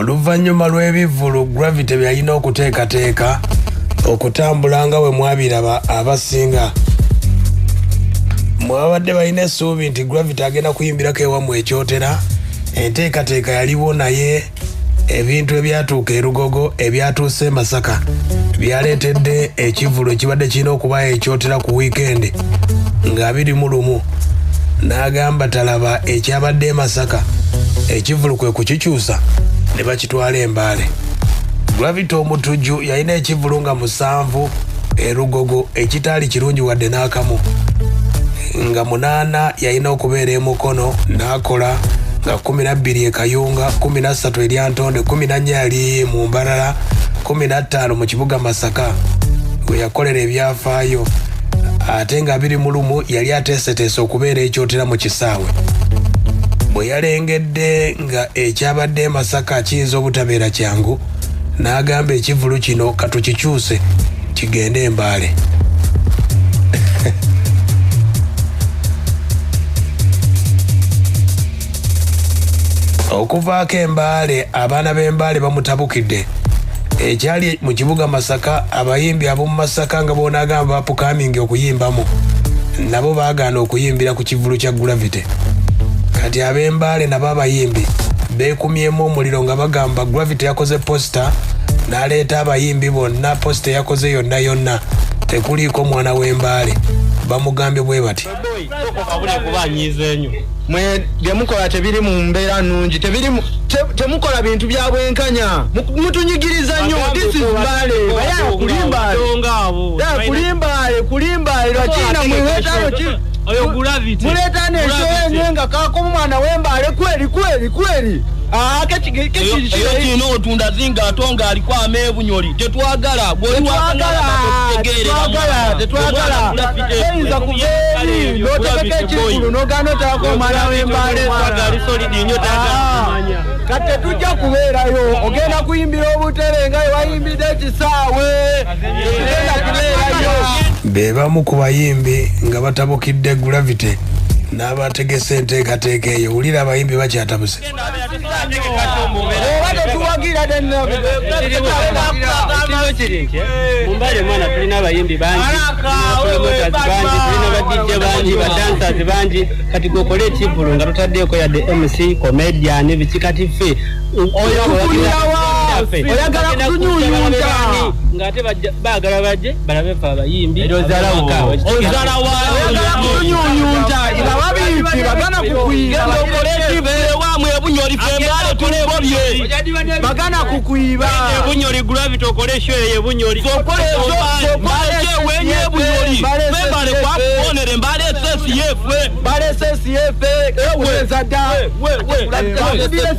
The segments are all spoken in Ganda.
Oluvannyuma lw'ebivvulu Gravity byalina okuteekateeka okutambula nga bwe mwabiraba abasinga. Mwabadde balina essuubi nti Gravity agenda kuyimbirako ewammwe ekyotera. Enteekateeka yaliwo naye ebintu ebyatuuka e Lugogo ebyatuuse Masaka byaleetedde ekivvulu ekibadde kirina okuba ekyotera ku wiikendi nga 21 n'agamba talaba ekyabadde e Masaka ekivvulu kwe kukikyusa ne bakitwala e Mbale. Gravity omutujju yalina ekivvulu nga 7 e Lugogo ekitaali kirungi wadde n'akamu, nga 8 yalina okubeera e Mukono n'akola, nga 12 e Kayunga, 13 e Lyantonde, 14 yali mu Mbarara, 15 mu kibuga Masaka we yakolera ebyafaayo, ate nga 21 yali ateeseteese okubeera ekyotera mu kisaawe. Bwe yalengedde nga ekyabadde Masaka kiyinza obutabeera kyangu, n'agamba ekivvulu kino katukikyuse kigende e Mbale. Okuvaako e Mbale, abaana b'e Mbale bamutabukidde. Ekyali mu kibuga Masaka, abayimbi ab'omu Masaka nga boonagamba bapukamingi okuyimbamu, nabo baagaana okuyimbira ku kivvulu kya Gravity. Kati ab'e Mbale nabo abayimbi beekumyemu omuliro nga bagamba Gravity yakoze posita n'aleeta abayimbi bonna, posita yakoze yonna tekuliiko mwana w'e Mbale. Bamugambye bwe bati mwe byemukola tebiri mu mbeera nnungi, temukola bintu bya bwenkanya, mutunyigiriza nnyo. This is Mbale kulimbale lwakina mwehetano oyo Gravity muleta n'ekyo yenyenga kako mwana w'e Mbale kweli kino otunda zinga atonga aliko ameebunyoli tetwagala tetwagala eyinza kubeeri n'otegeka ekikulu n'ogaana otako omwana w'e Mbale kati tetujja kubeerayo. Ogenda kuyimbira obutere nga wewayimbidde ekisaawe, tugenda kubeerayo. Be bamu ku bayimbi nga batabukidde Gravity n'abategese enteekateeka eyo. Wulira abayimbi bakyatabuse. Oba tetuwagira Mumbale mwana tulina abayimbi bangi, tulina badijja bangi, badansazi bangi, kati gokole ekivvulu nga totaddeeko yadde MC, comedian, biki kati ffe oyagala kutunyunyunta ng'ate baagala bajje balabe ffe abayimbi kutunyunyunta nga babimpi bagana kukwiba bagana kukwiba ebunyoli Gravity okolesha eyo ebunyoli Mbale kwakuonere Mbale SSF eweza dda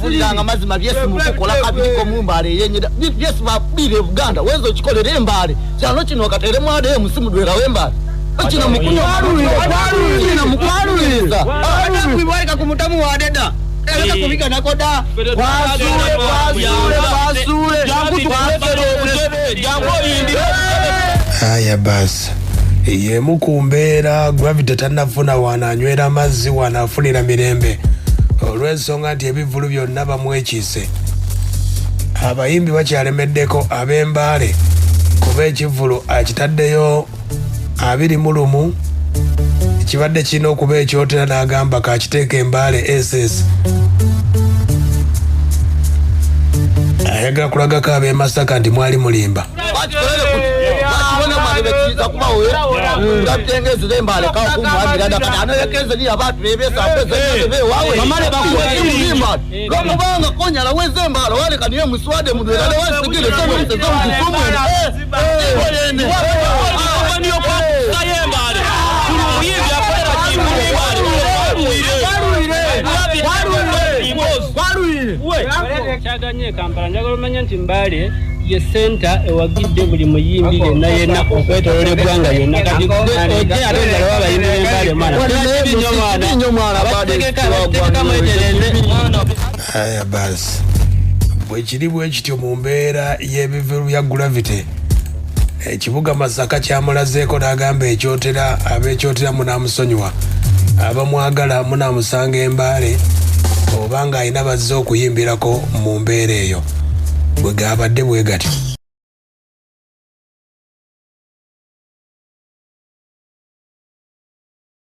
kulanga mazima byesi mukukola kabiriko mu Mbale yenyera byesi babire Buganda wenzo kikolere e Mbale kyano kino katere mwade musimudwera w'Embale kino mukwaluliza kwibwalika ku mutamu wa deda eleka kubika nakoda Aya basi yemu ku mbeera Gravity tannafuna wananywera mazzi wanafunira mirembe olw'ensonga nti ebivvulu byonna bamwekiise. Abayimbi bakyalemeddeko ab'e Mbale kuba ekivvulu akitaddeyo 21 kibadde kirina okuba ekyotera n'agamba kakiteeka e Mbale SS. Ayagala kulagako ab'e Masaka nti mwali mulimba. Ngabitengeze Mbale ka kumwagira dakati anayekeze ni abantu bebesa kweze wawe mamale bakuwa ngomubanga konyala weze Mbale wale kaniye muswade mudwera wasigire sema mtezo mfumo oyene niyo kwa Mbale kuruyivi akwera kyaganye Kampala njagala omanya nti Mbale ye center ewagidde buli muyimbi yenna okwetolola eggwanga yonna kati ojja atongala wabayimbi b'Embale mwana Aya basi bwe kiri bwe kityo mu mbeera y'ebivvulu bya Gravity. Ekibuga Masaka kyamulazeeko n'agamba ekyotera ab'ekyotera munaamusonyiwa, abamwagala munaamusanga e Mbale obanga ayina bazze okuyimbirako mu mbeera eyo bwe gaabadde bwe gati.